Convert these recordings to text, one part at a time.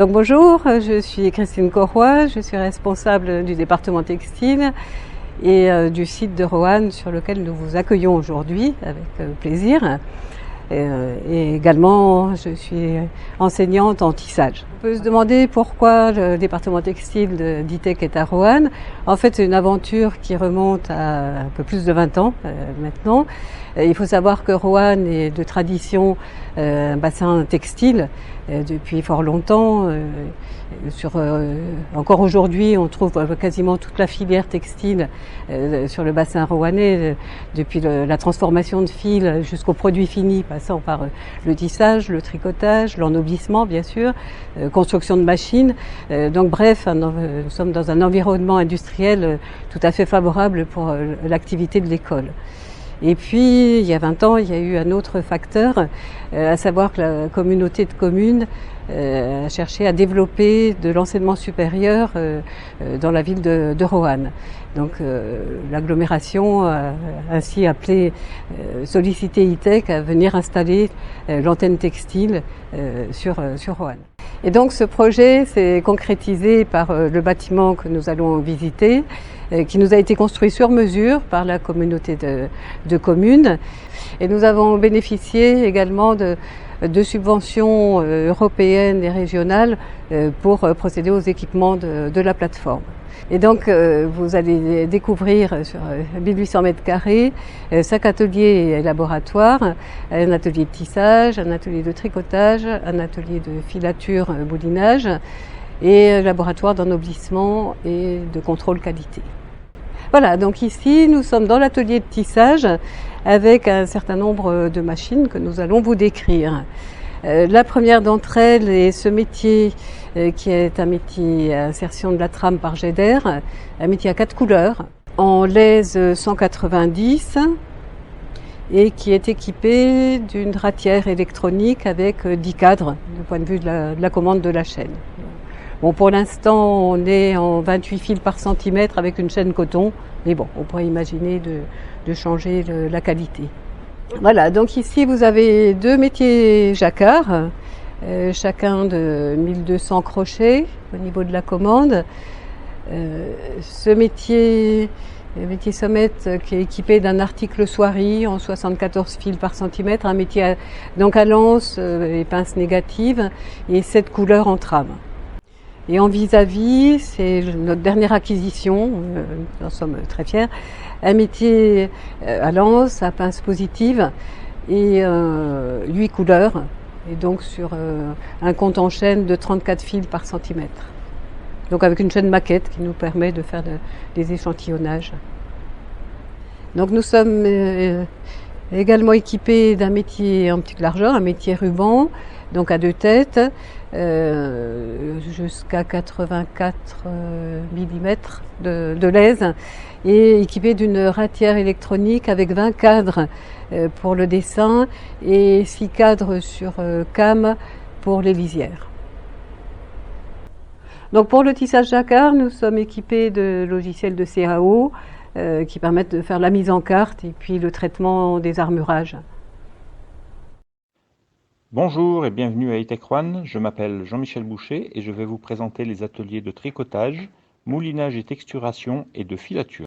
Donc bonjour, je suis Christine Corroy, je suis responsable du département textile et du site de Roanne sur lequel nous vous accueillons aujourd'hui avec plaisir. Et également, je suis enseignante en tissage. On peut se demander pourquoi le département textile d'ITEC est à Roanne. En fait, c'est une aventure qui remonte à un peu plus de 20 ans maintenant. Il faut savoir que Roanne est de tradition un bassin textile depuis fort longtemps. Encore aujourd'hui, on trouve quasiment toute la filière textile sur le bassin roannais, depuis la transformation de fil jusqu'aux produits finis, passant par le tissage, le tricotage, l'ennoblissement bien sûr, construction de machines. Donc bref, nous sommes dans un environnement industriel tout à fait favorable pour l'activité de l'école. Et puis, il y a 20 ans, il y a eu un autre facteur, à savoir que la communauté de communes a cherché à développer de l'enseignement supérieur dans la ville de Roanne. Donc l'agglomération a ainsi sollicité ITEC à venir installer l'antenne textile sur Roanne. Et donc ce projet s'est concrétisé par le bâtiment que nous allons visiter, qui nous a été construit sur mesure par la communauté de communes. Et nous avons bénéficié également de subventions européennes et régionales pour procéder aux équipements de la plateforme. Et donc vous allez découvrir sur 1800 mètres carrés 5 ateliers et laboratoires, un atelier de tissage, un atelier de tricotage, un atelier de filature, moulinage et un laboratoire d'ennoblissement et de contrôle qualité. Voilà, donc ici nous sommes dans l'atelier de tissage avec un certain nombre de machines que nous allons vous décrire. La première d'entre elles est ce métier qui est un métier à insertion de la trame par jet d'air, un métier à 4 couleurs, en laise 190 et qui est équipé d'une ratière électronique avec 10 cadres du point de vue de la commande de la chaîne. Bon, pour l'instant, on est en 28 fils par centimètre avec une chaîne coton, mais bon, on pourrait imaginer de changer la qualité. Voilà, donc ici vous avez 2 métiers jacquard, chacun de 1200 crochets au niveau de la commande. Ce métier sommette qui est équipé d'un article soierie en 74 fils par centimètre, un métier donc à lance et pince négative et 7 couleurs en trame. Et en vis-à-vis, c'est notre dernière acquisition, nous en sommes très fiers, un métier à lance, à pince positive et 8 couleurs, et donc sur un compte en chaîne de 34 fils par centimètre. Donc avec une chaîne maquette qui nous permet de faire des échantillonnages. Donc nous sommes également équipés d'un métier en petite largeur, un métier ruban, donc à 2 têtes, jusqu'à 84 mm de laise, et équipé d'une ratière électronique avec 20 cadres pour le dessin et 6 cadres sur cam pour les lisières. Donc pour le tissage jacquard, nous sommes équipés de logiciels de CAO qui permettent de faire la mise en carte et puis le traitement des armurages. Bonjour et bienvenue à ITEC Roanne, je m'appelle Jean-Michel Boucher et je vais vous présenter les ateliers de tricotage, moulinage et texturation et de filature.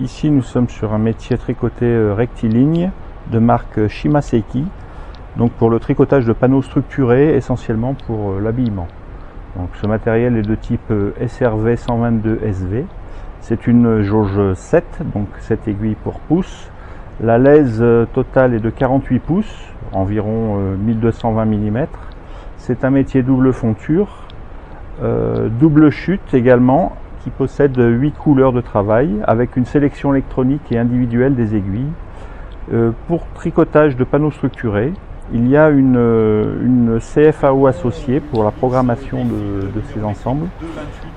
Ici nous sommes sur un métier tricoté rectiligne de marque Shimaseki, donc pour le tricotage de panneaux structurés essentiellement pour l'habillement. Donc ce matériel est de type SRV 122 SV, c'est une jauge 7, donc 7 aiguilles pour pouce. La laise totale est de 48 pouces, environ 1220 mm. C'est un métier double fonture, double chute également, qui possède 8 couleurs de travail avec une sélection électronique et individuelle des aiguilles. Pour tricotage de panneaux structurés, il y a une CFAO associée pour la programmation de ces ensembles.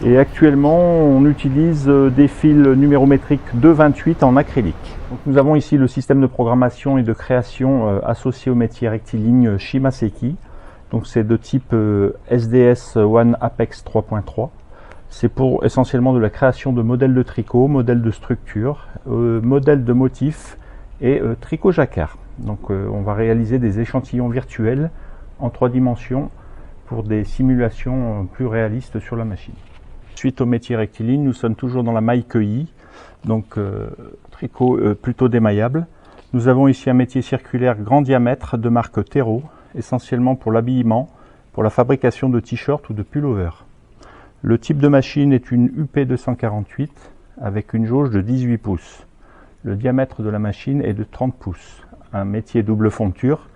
Et actuellement, on utilise des fils numérométriques 228 en acrylique. Donc, nous avons ici le système de programmation et de création associé au métier rectiligne Shimaseki. Donc, c'est de type SDS One Apex 3.3. C'est pour essentiellement de la création de modèles de tricot, modèles de structure, modèles de motifs et tricot jacquard. Donc on va réaliser des échantillons virtuels en 3 dimensions pour des simulations plus réalistes sur la machine. Suite au métier rectiligne, nous sommes toujours dans la maille cueillie, donc tricot plutôt démaillable. Nous avons ici un métier circulaire grand diamètre de marque Terreau, essentiellement pour l'habillement, pour la fabrication de t-shirts ou de pullovers. Le type de machine est une UP 248 avec une jauge de 18 pouces. Le diamètre de la machine est de 30 pouces. Un métier double fonture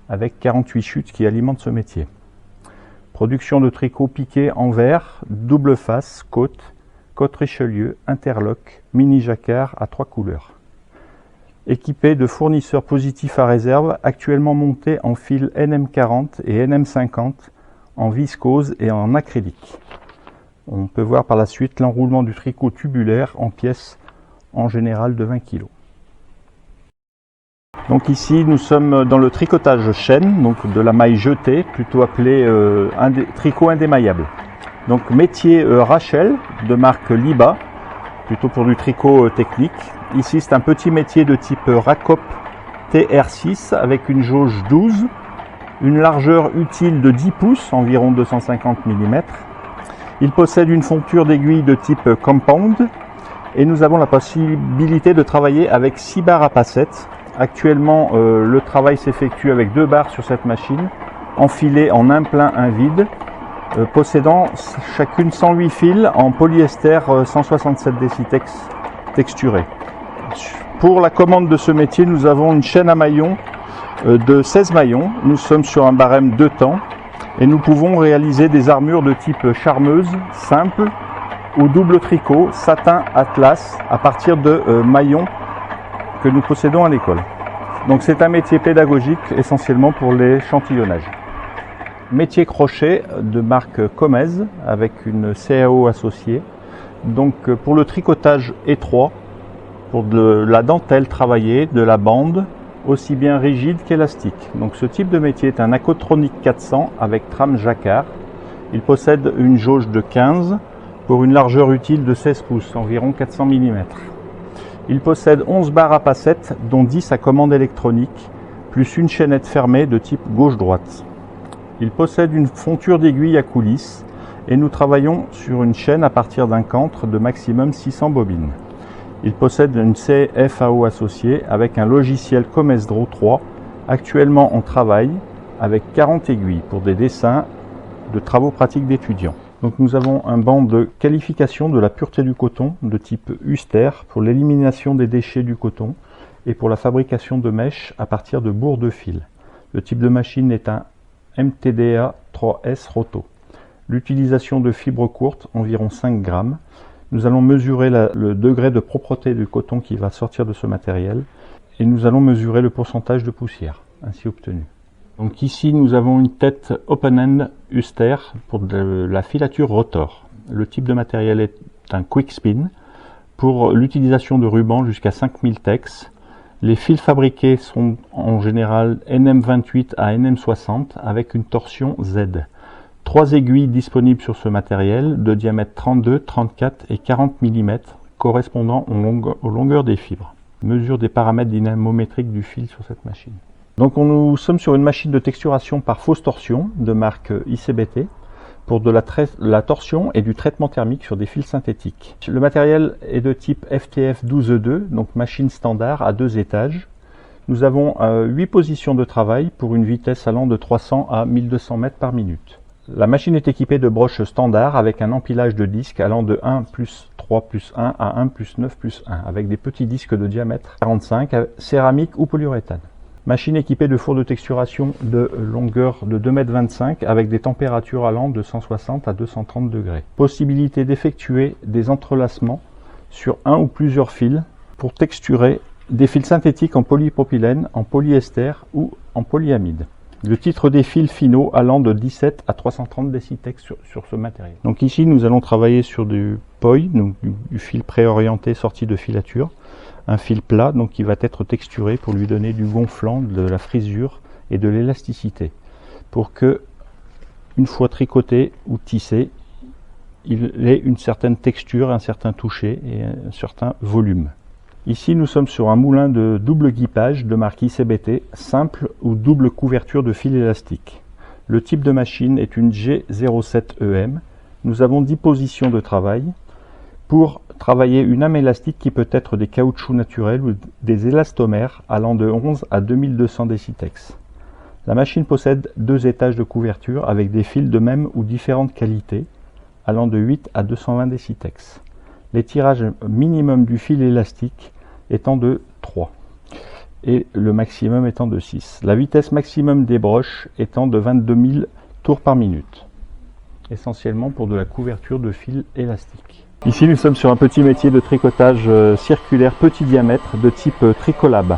avec 48 chutes qui alimentent ce métier. Production de tricot piqué en verre, double face, côte Richelieu, interlock, mini jacquard à 3 couleurs. Équipé de fournisseurs positifs à réserve, actuellement monté en fil NM40 et NM50, en viscose et en acrylique. On peut voir par la suite l'enroulement du tricot tubulaire en pièces en général de 20 kg. Donc ici nous sommes dans le tricotage chaîne, donc de la maille jetée, plutôt appelé tricot indémaillable. Donc métier Rachel de marque Liba, plutôt pour du tricot technique. Ici c'est un petit métier de type Racop TR6 avec une jauge 12, une largeur utile de 10 pouces, environ 250 mm. Il possède une fonture d'aiguille de type compound et nous avons la possibilité de travailler avec 6 barres à passettes. Actuellement le travail s'effectue avec 2 barres sur cette machine, enfilées en un plein, un vide, possédant chacune 108 fils en polyester 167 décitex texturé. Pour la commande de ce métier, nous avons une chaîne à maillons de 16 maillons. Nous sommes sur un barème 2 temps et nous pouvons réaliser des armures de type charmeuse, simple ou double tricot, satin, atlas à partir de maillons que nous possédons à l'école. Donc c'est un métier pédagogique essentiellement pour l'échantillonnage. Métier crochet de marque Comez avec une CAO associée. Donc pour le tricotage étroit, pour de la dentelle travaillée, de la bande, aussi bien rigide qu'élastique. Donc ce type de métier est un Acotronic 400 avec trame jacquard. Il possède une jauge de 15 pour une largeur utile de 16 pouces, environ 400 mm. Il possède 11 barres à passettes, dont 10 à commande électronique, plus une chaînette fermée de type gauche-droite. Il possède une fonture d'aiguille à coulisses et nous travaillons sur une chaîne à partir d'un cantre de maximum 600 bobines. Il possède une CFAO associée avec un logiciel Comesdro 3, actuellement en travail avec 40 aiguilles pour des dessins de travaux pratiques d'étudiants. Donc nous avons un banc de qualification de la pureté du coton de type Uster pour l'élimination des déchets du coton et pour la fabrication de mèches à partir de bourres de fil. Le type de machine est un MTDA 3S Roto. L'utilisation de fibres courtes, environ 5 grammes. Nous allons mesurer le degré de propreté du coton qui va sortir de ce matériel et nous allons mesurer le pourcentage de poussière ainsi obtenu. Donc ici nous avons une tête open-end Uster pour de la filature rotor. Le type de matériel est un quick spin pour l'utilisation de rubans jusqu'à 5000 tex. Les fils fabriqués sont en général NM28 à NM60 avec une torsion Z. 3 aiguilles disponibles sur ce matériel de diamètre 32, 34 et 40 mm correspondant aux longueurs des fibres. Mesure des paramètres dynamométriques du fil sur cette machine. Donc nous sommes sur une machine de texturation par fausse torsion de marque ICBT pour de la torsion et du traitement thermique sur des fils synthétiques. Le matériel est de type FTF 12E2, donc machine standard à 2 étages. Nous avons 8 positions de travail pour une vitesse allant de 300 à 1200 mètres par minute. La machine est équipée de broches standard avec un empilage de disques allant de 1 plus 3 plus 1 à 1 plus 9 plus 1 avec des petits disques de diamètre 45, céramique ou polyuréthane. Machine équipée de fours de texturation de longueur de 2,25 m avec des températures allant de 160 à 230 degrés. Possibilité d'effectuer des entrelacements sur un ou plusieurs fils pour texturer des fils synthétiques en polypropylène, en polyester ou en polyamide. Le titre des fils finaux allant de 17 à 330 décitex sur ce matériel. Donc ici nous allons travailler sur du POI, donc du fil préorienté sorti de filature. Un fil plat donc qui va être texturé pour lui donner du gonflant, de la frisure et de l'élasticité pour que, une fois tricoté ou tissé, il ait une certaine texture, un certain toucher et un certain volume. Ici nous sommes sur un moulin de double guipage de marque ICBT, simple ou double couverture de fil élastique. Le type de machine est une G07EM. Nous avons 10 positions de travail pour travailler une âme élastique qui peut être des caoutchoucs naturels ou des élastomères allant de 11 à 2200 décitex. La machine possède 2 étages de couverture avec des fils de même ou différentes qualités allant de 8 à 220 décitex. Les tirages minimum du fil élastique étant de 3 et le maximum étant de 6. La vitesse maximum des broches étant de 22 000 tours par minute, essentiellement pour de la couverture de fil élastique. Ici nous sommes sur un petit métier de tricotage circulaire petit diamètre de type Tricolab.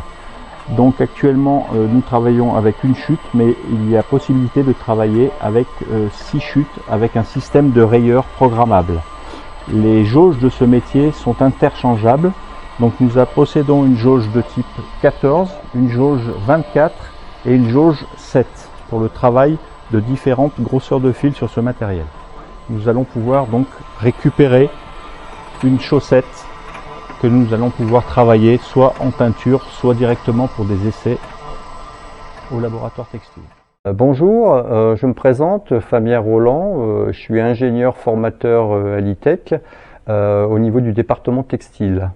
Donc actuellement nous travaillons avec une chute, mais il y a possibilité de travailler avec 6 chutes avec un système de rayures programmable. Les jauges de ce métier sont interchangeables, donc nous possédons une jauge de type 14, une jauge 24 et une jauge 7 pour le travail de différentes grosseurs de fil sur ce matériel. Nous allons pouvoir donc récupérer une chaussette que nous allons pouvoir travailler soit en teinture, soit directement pour des essais au laboratoire textile. Bonjour, je me présente, Fabien Roland, je suis ingénieur formateur à l'ITEC au niveau du département textile.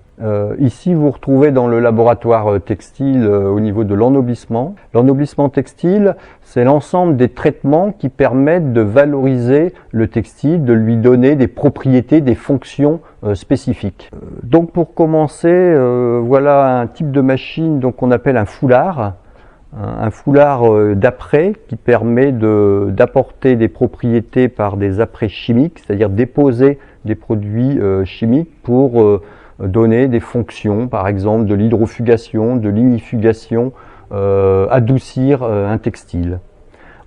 Ici vous retrouvez dans le laboratoire textile au niveau de l'ennoblissement. L'ennoblissement textile, c'est l'ensemble des traitements qui permettent de valoriser le textile, de lui donner des propriétés, des fonctions spécifiques. Donc pour commencer, voilà un type de machine qu'on appelle un foulard. Un foulard d'après qui permet d'apporter des propriétés par des apprêts chimiques, c'est-à-dire déposer des produits chimiques pour donner des fonctions, par exemple de l'hydrofugation, de l'ignifugation, adoucir un textile.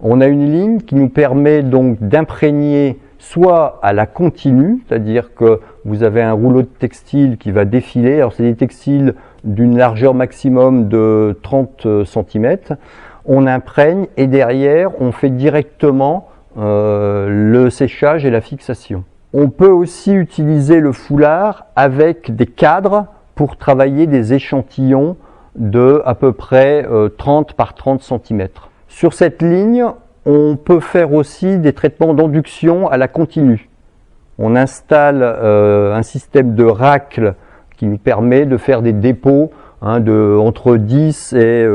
On a une ligne qui nous permet donc d'imprégner soit à la continue, c'est-à-dire que vous avez un rouleau de textile qui va défiler, alors c'est des textiles d'une largeur maximum de 30 cm, on imprègne et derrière on fait directement le séchage et la fixation. On peut aussi utiliser le foulard avec des cadres pour travailler des échantillons de à peu près 30 par 30 cm. Sur cette ligne, on peut faire aussi des traitements d'induction à la continue. On installe un système de racle qui nous permet de faire des dépôts entre 10 et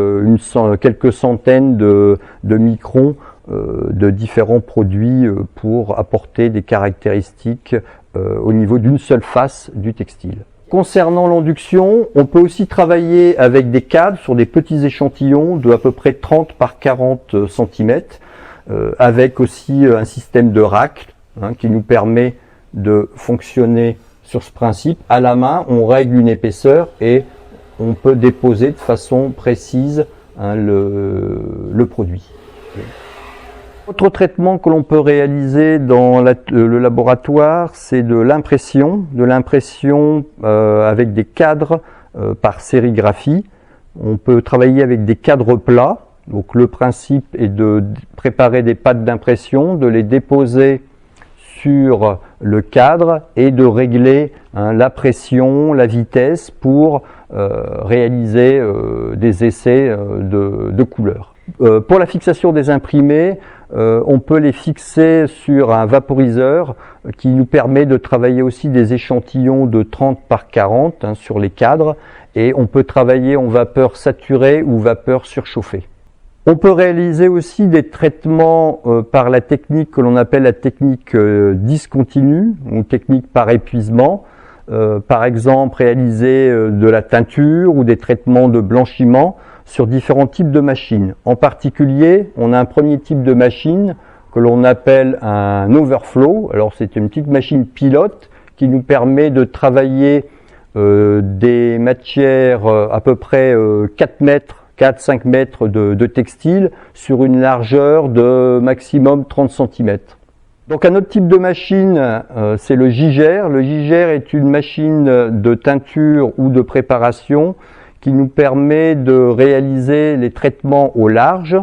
quelques centaines de microns de différents produits pour apporter des caractéristiques au niveau d'une seule face du textile. Concernant l'induction, on peut aussi travailler avec des cadres sur des petits échantillons de à peu près 30 par 40 cm, avec aussi un système de racle qui nous permet de fonctionner sur ce principe. À la main, on règle une épaisseur et on peut déposer de façon précise le produit. Autre traitement que l'on peut réaliser dans le laboratoire, c'est de l'impression avec des cadres par sérigraphie. On peut travailler avec des cadres plats. Donc le principe est de préparer des pattes d'impression, de les déposer sur le cadre et de régler la pression, la vitesse pour réaliser des essais de couleurs. Pour la fixation des imprimés, on peut les fixer sur un vaporiseur qui nous permet de travailler aussi des échantillons de 30 par 40 sur les cadres, et on peut travailler en vapeur saturée ou vapeur surchauffée. On peut réaliser aussi des traitements par la technique que l'on appelle la technique discontinue ou technique par épuisement. Par exemple, réaliser de la teinture ou des traitements de blanchiment sur différents types de machines. En particulier, on a un premier type de machine que l'on appelle un overflow. Alors c'est une petite machine pilote qui nous permet de travailler des matières à peu près 4-5 mètres de textile sur une largeur de maximum 30 cm. Donc un autre type de machine, c'est le gigère. Le gigère est une machine de teinture ou de préparation qui nous permet de réaliser les traitements au large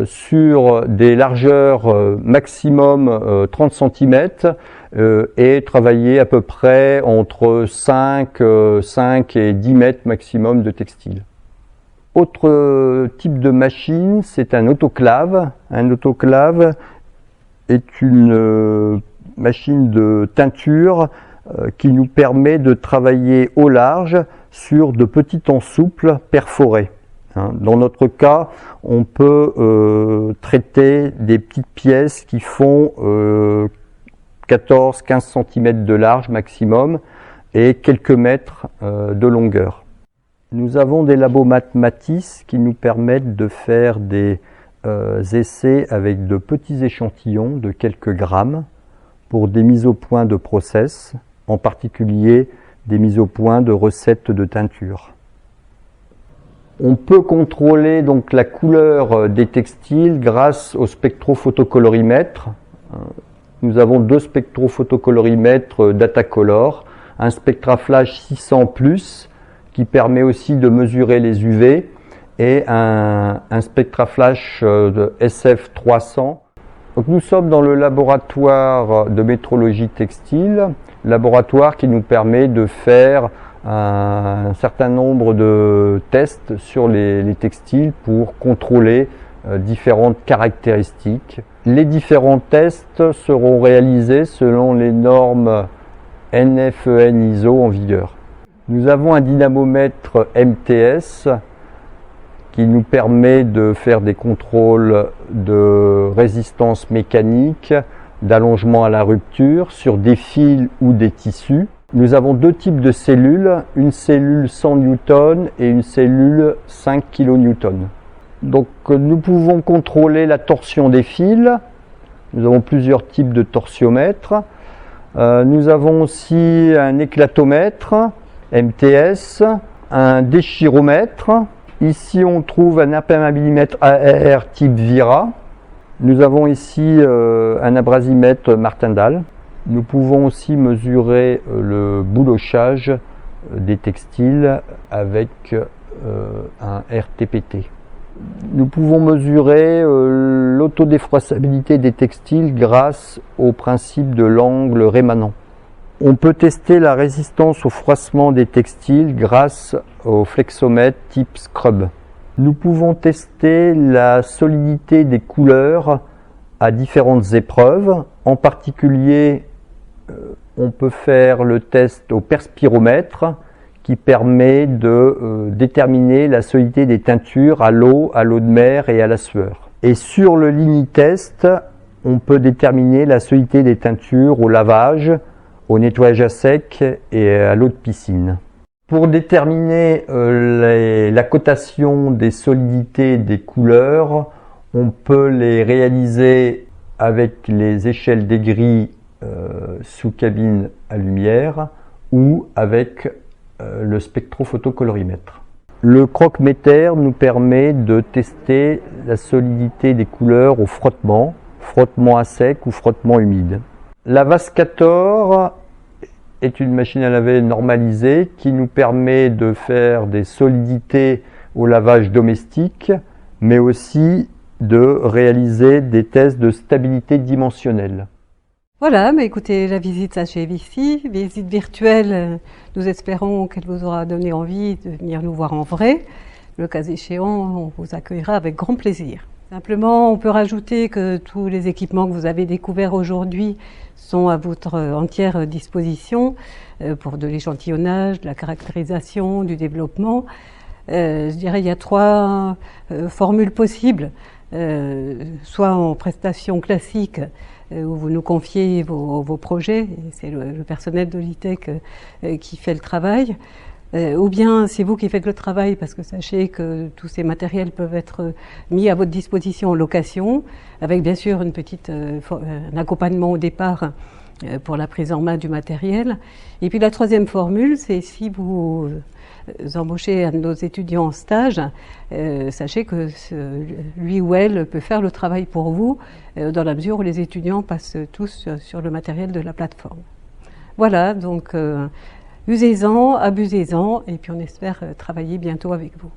sur des largeurs maximum 30 cm et travailler à peu près entre 5 et 10 mètres maximum de textile. Autre type de machine, c'est un autoclave. Un autoclave est une machine de teinture qui nous permet de travailler au large sur de petits temps souples perforés. Dans notre cas, on peut traiter des petites pièces qui font 14-15 cm de large maximum et quelques mètres de longueur. Nous avons des labos Matmatis qui nous permettent de faire des essais avec de petits échantillons de quelques grammes pour des mises au point de process, en particulier des mises au point de recettes de teinture. On peut contrôler donc la couleur des textiles grâce au spectrophotocolorimètre. Nous avons deux spectrophotocolorimètres Datacolor, un SpectraFlash 600+, qui permet aussi de mesurer les UV, et un SpectraFlash de SF300. Donc nous sommes dans le laboratoire de métrologie textile, laboratoire qui nous permet de faire un certain nombre de tests sur les textiles pour contrôler différentes caractéristiques. Les différents tests seront réalisés selon les normes NFEN ISO en vigueur. Nous avons un dynamomètre MTS qui nous permet de faire des contrôles de résistance mécanique, d'allongement à la rupture sur des fils ou des tissus. Nous avons deux types de cellules, une cellule 100 Newton et une cellule 5 kN. Donc nous pouvons contrôler la torsion des fils. Nous avons plusieurs types de torsiomètres. Nous avons aussi un éclatomètre MTS, un déchiromètre. Ici on trouve un imperméabilimètre AR type Vira. Nous avons ici un abrasimètre Martindale. Nous pouvons aussi mesurer le boulochage des textiles avec un RTPT. Nous pouvons mesurer l'autodéfroissabilité des textiles grâce au principe de l'angle rémanent. On peut tester la résistance au froissement des textiles grâce au flexomètre type Scrub. Nous pouvons tester la solidité des couleurs à différentes épreuves. En particulier, on peut faire le test au perspiromètre qui permet de déterminer la solidité des teintures à l'eau de mer et à la sueur. Et sur le Linitest, on peut déterminer la solidité des teintures au lavage, au nettoyage à sec et à l'eau de piscine. Pour déterminer la cotation des solidités des couleurs, on peut les réaliser avec les échelles des grilles sous cabine à lumière ou avec le spectrophotocolorimètre. Le croque-méter nous permet de tester la solidité des couleurs au frottement à sec ou frottement humide. La Vascator est une machine à laver normalisée qui nous permet de faire des solidités au lavage domestique, mais aussi de réaliser des tests de stabilité dimensionnelle. Voilà, mais écoutez, la visite s'achève ici. Visite virtuelle, nous espérons qu'elle vous aura donné envie de venir nous voir en vrai. Le cas échéant, on vous accueillera avec grand plaisir. Simplement, on peut rajouter que tous les équipements que vous avez découverts aujourd'hui sont à votre entière disposition pour de l'échantillonnage, de la caractérisation, du développement. Je dirais il y a trois formules possibles, soit en prestation classique où vous nous confiez vos projets, et c'est le personnel de l'ITEC qui fait le travail, ou bien c'est vous qui faites le travail, parce que sachez que tous ces matériels peuvent être mis à votre disposition en location, avec bien sûr un accompagnement au départ pour la prise en main du matériel. Et puis la troisième formule, c'est si vous embauchez un de nos étudiants en stage, sachez que lui ou elle peut faire le travail pour vous, dans la mesure où les étudiants passent tous sur le matériel de la plateforme. Voilà, donc usez-en, abusez-en, et puis on espère travailler bientôt avec vous.